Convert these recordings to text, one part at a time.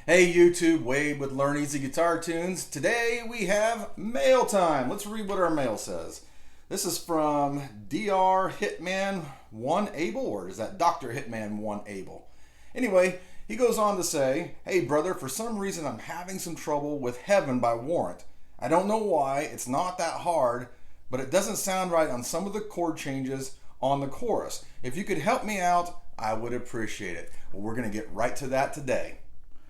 Hey YouTube, Wade with Learn Easy Guitar Tunes. Today we have mail time. Let's read what our mail says. This is from Dr. Hitman 1 Abel, or is that Dr. Hitman 1 Abel? Anyway, he goes on to say, hey brother, for some reason I'm having some trouble with Heaven by Warrant. I don't know why, it's not that hard, but it doesn't sound right on some of the chord changes on the chorus. If you could help me out, I would appreciate it. Well, we're going to get right to that today.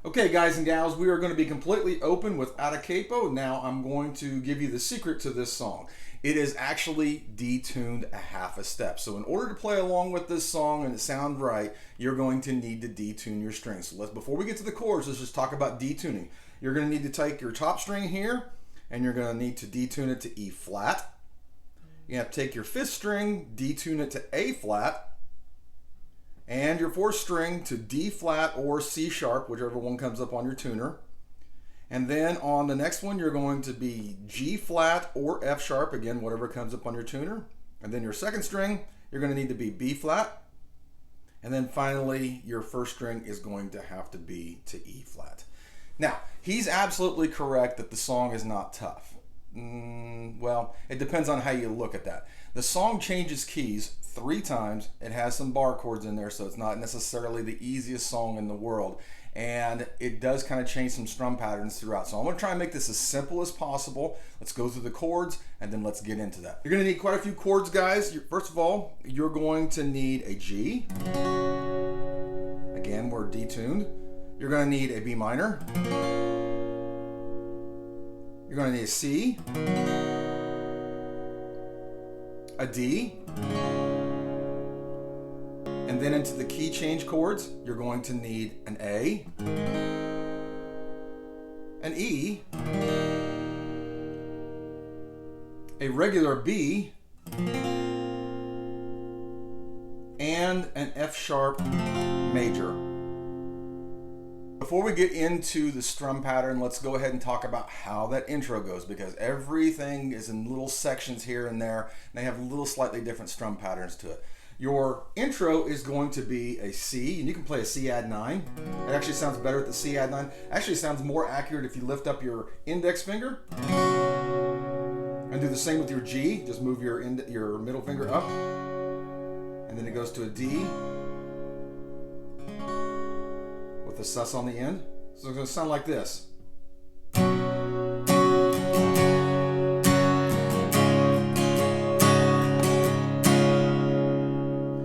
Okay, guys and gals, we are going to be completely open without a capo. Now I'm going to give you the secret to this song. It is actually detuned a half a step. So in order to play along with this song and it sound right, you're going to need to detune your strings. So before we get to the chords, let's just talk about detuning. You're going to need to take your top string here and you're going to need to detune it to E flat. You have to take your fifth string, detune it to A flat, and your fourth string to D flat or C sharp, whichever one comes up on your tuner. And then on the next one, you're going to be G flat or F sharp, again, whatever comes up on your tuner. And then your second string, you're going to need to be B flat. And then finally, your first string is going to have to be to E flat. Now, he's absolutely correct that the song is not tough. Well, it depends on how you look at that. The song changes keys 3 times. It has some bar chords in there, so it's not necessarily the easiest song in the world. And it does kind of change some strum patterns throughout. So I'm going to try and make this as simple as possible. Let's go through the chords and then let's get into that. You're going to need quite a few chords, guys. First of all, you're going to need a G. Again, we're detuned. You're going to need a B minor. You're going to need a C, a D, and then into the key change chords, you're going to need an A, an E, a regular B, and an F sharp major. Before we get into the strum pattern, let's go ahead and talk about how that intro goes, because everything is in little sections here and there, and they have little slightly different strum patterns to it. Your intro is going to be a C, and you can play a C add 9. It actually sounds better at the C add 9. Actually sounds more accurate if you lift up your index finger and do the same with your G. Just move your middle finger up, and then it goes to a D with the sus on the end. So it's going to sound like this.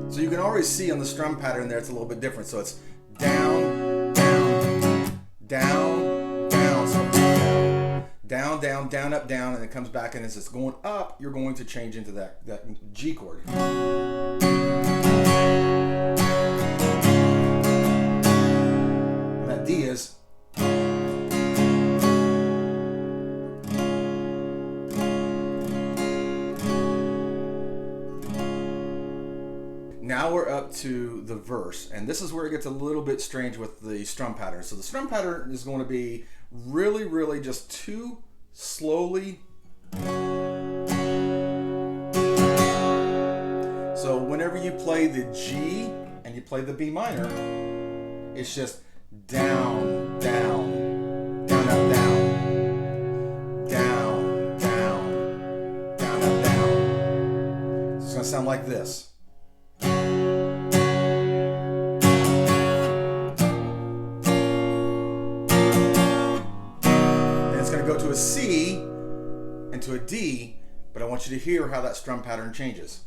So you can already see on the strum pattern there it's a little bit different. So it's down, down, down, down, so down, down, down, up, down, and it comes back, and as it's going up, you're going to change into that G chord. D is. Now we're up to the verse, and this is where it gets a little bit strange with the strum pattern. So the strum pattern is going to be really just 2 slowly. So whenever you play the G and you play the B minor, it's just down, down, down, up, down, down, down, down, up, down. It's going to sound like this. Then it's going to go to a C and to a D, but I want you to hear how that strum pattern changes.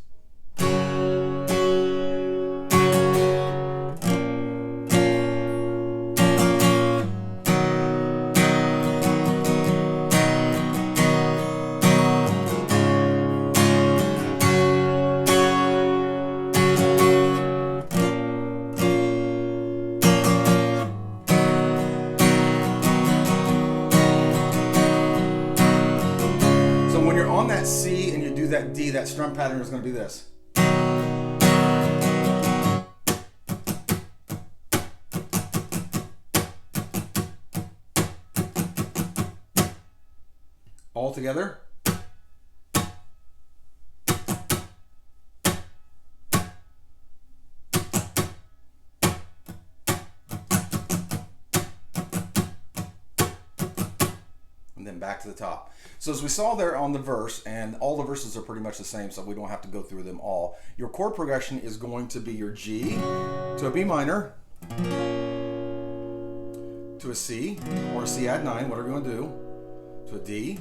That C and you do that D, that strum pattern is going to be this. All together. then back to the top. So as we saw there on the verse, and all the verses are pretty much the same, so we don't have to go through them all. Your chord progression is going to be your G to a B minor, to a C, or a C add 9, whatever you want to do, to a D,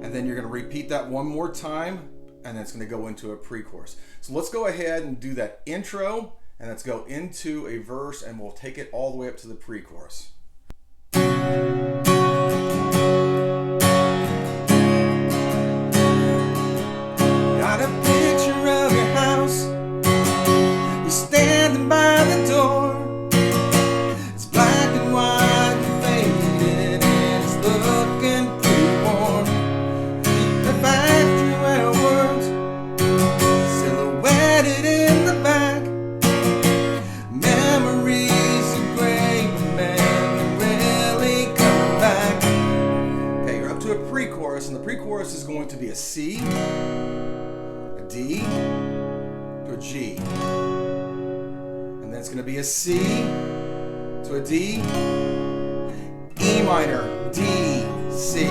and then you're going to repeat that one more time, and then it's going to go into a pre-chorus. So let's go ahead and do that intro, and let's go into a verse, and we'll take it all the way up to the pre-chorus. Got a picture of your house, you're standing by the door. It's black and white and faded, and it's looking pretty warm. The factory where words silhouetted in the back. Memories of great men really coming back. Okay, you're up to a pre-chorus, and the pre-chorus is going to be a C, a D, to a G. And then it's going to be a C, to a D, E minor, D, C.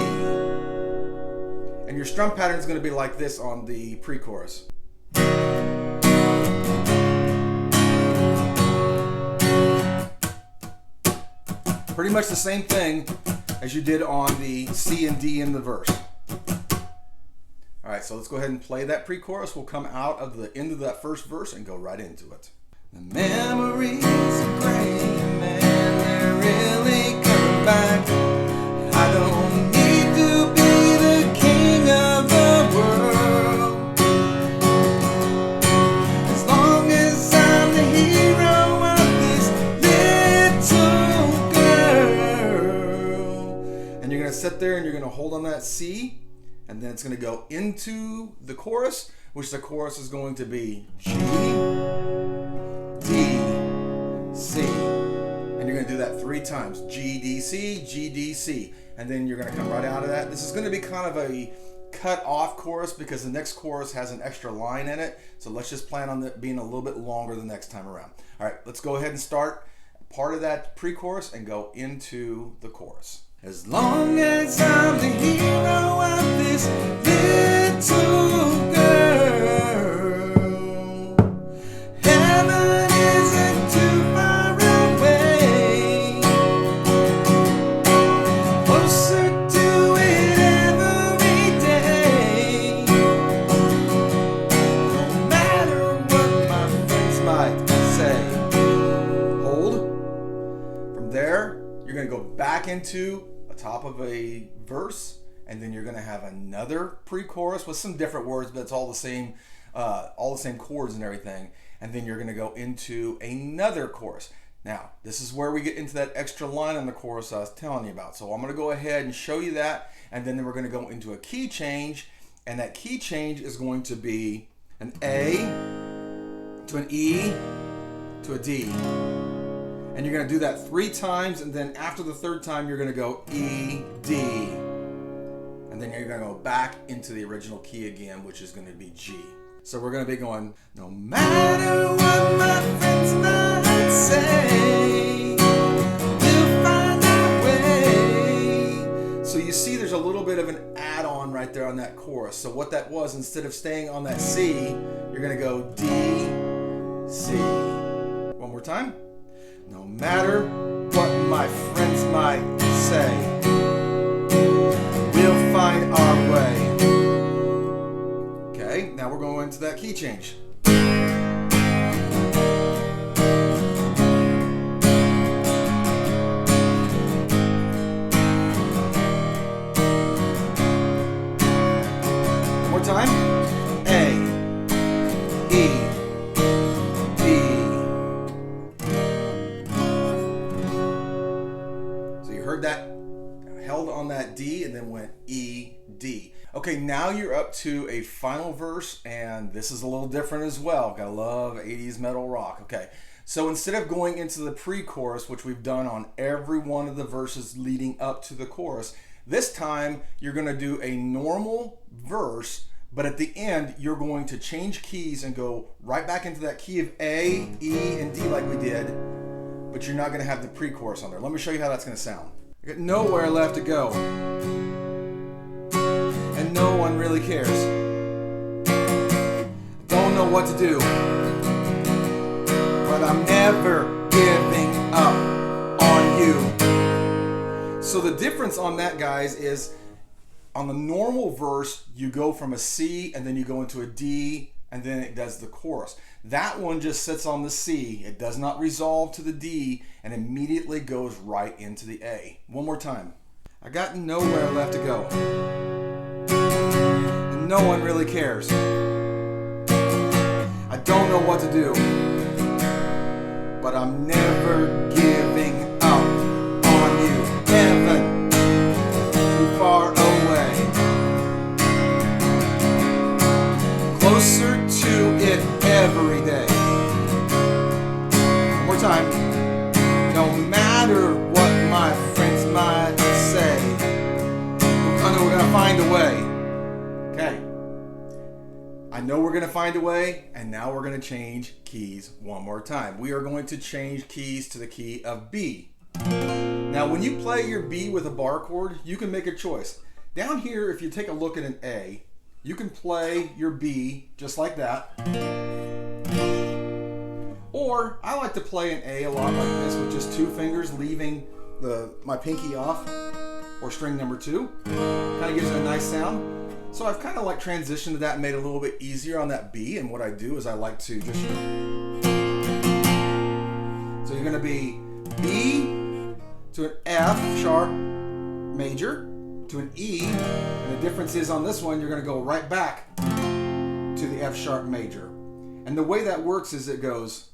And your strum pattern is going to be like this on the pre-chorus. Pretty much the same thing as you did on the C and D in the verse. All right, so let's go ahead and play that pre-chorus. We'll come out of the end of that first verse and go right into it. The memories of great men, they're really coming back. I don't need to be the king of the world, as long as I'm the hero of this little girl. And you're going to sit there and you're going to hold on that C, and then it's going to go into the chorus, which the chorus is going to be G, D, C. And you're going to do that 3 times. G, D, C, G, D, C. And then you're going to come right out of that. This is going to be kind of a cut off chorus because the next chorus has an extra line in it. So let's just plan on it being a little bit longer the next time around. All right, let's go ahead and start part of that pre-chorus and go into the chorus. As long as I'm the hero of this little girl, heaven isn't too far away, closer to it every day. No matter what my friends might say. Hold. From there, you're going to go back into a top of a verse, and then you're going to have another pre-chorus with some different words, but it's all the same chords and everything. And then you're going to go into another chorus. Now, this is where we get into that extra line on the chorus I was telling you about. So I'm going to go ahead and show you that, and then we're going to go into a key change, and that key change is going to be an A to an E to a D. And you're going to do that 3 times, and then after the 3rd time, you're going to go E, D. And then you're going to go back into the original key again, which is going to be G. So we're going to be going, no matter what my friends might say, we'll find our way. So you see there's a little bit of an add-on right there on that chorus. So what that was, instead of staying on that C, you're going to go D, C. One more time. No matter what my friends might say, we'll find our way. Okay, now we're going into that key change. One more time. A, E, D. That held on that D and then went E, D. Okay, now you're up to a final verse, and this is a little different as well. Gotta love 80s metal rock. Okay, so instead of going into the pre-chorus, which we've done on every one of the verses leading up to the chorus, this time you're gonna do a normal verse, but at the end you're going to change keys and go right back into that key of A, E, and D like we did, but you're not gonna have the pre-chorus on there. Let me show you how that's gonna sound. I got nowhere left to go. And no one really cares. I don't know what to do. But I'm never giving up on you. So the difference on that, guys, is on the normal verse, you go from a C and then you go into a D and then it does the chorus. That one just sits on the C. It does not resolve to the D and immediately goes right into the A. One more time. I got nowhere left to go. And no one really cares. I don't know what to do. But I'm never giving up on you. Heaven, too far away. Closer to it every day. One more time. No matter what my friends might say, we're gonna find a way. Okay. I know we're going to find a way, and now we're going to change keys one more time. We are going to change keys to the key of B. Now, when you play your B with a bar chord, you can make a choice. Down here, if you take a look at an A, you can play your B just like that. Or, I like to play an A a lot like this with just two fingers, leaving my pinky off, or string number 2. Kind of gives it a nice sound. So I've kind of like transitioned to that and made it a little bit easier on that B, and what I do is I like to just... So you're going to be B to an F sharp major to an E, and the difference is on this one you're going to go right back to the F sharp major. And the way that works is it goes...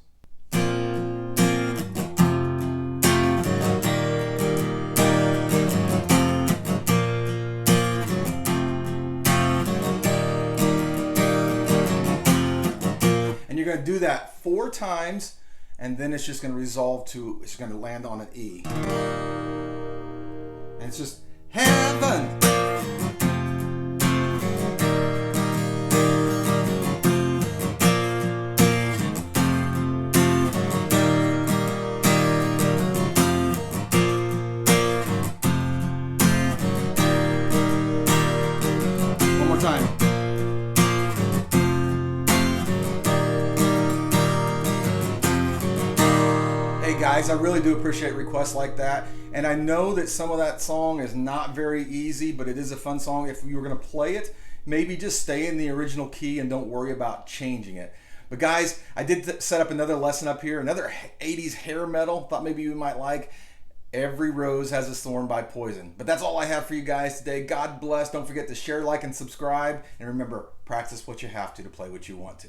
You're going to do that 4 times, and then it's just going to resolve to, it's going to land on an E. And it's just heaven. One more time. Guys, I really do appreciate requests like that, and I know that some of that song is not very easy, but it is a fun song. If you were going to play it, maybe just stay in the original key and don't worry about changing it. But guys, I did set up another lesson up here, another 80s hair metal, thought maybe you might like. Every Rose Has a Thorn by Poison. But that's all I have for you guys today. God bless. Don't forget to share, like, and subscribe, and remember, practice what you have to play what you want to.